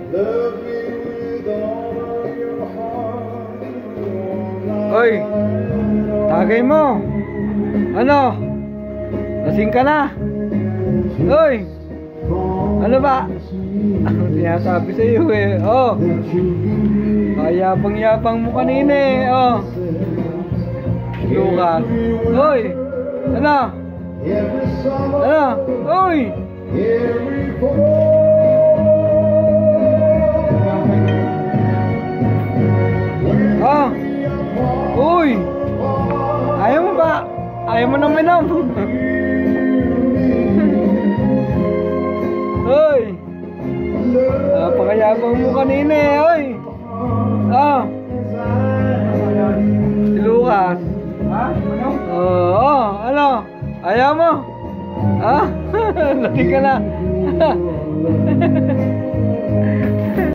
Oy, tagay mo. Ano? Lasing ka na? Oy, ano ba? Ano sinasabi sa iyo eh? Oh, mayabang-yabang mo kanina eh. Oh, Lucas. Oy, ano? Ano? Oy! Oh! Uy! Ayaw mo ba? Ayaw mo nang minom? Uy! Napakayabang mo kanina eh, uy! Oh! Si Lucas. Ha? Ano? Oo, ano? Ayaw mo? Ha? Lati ka na.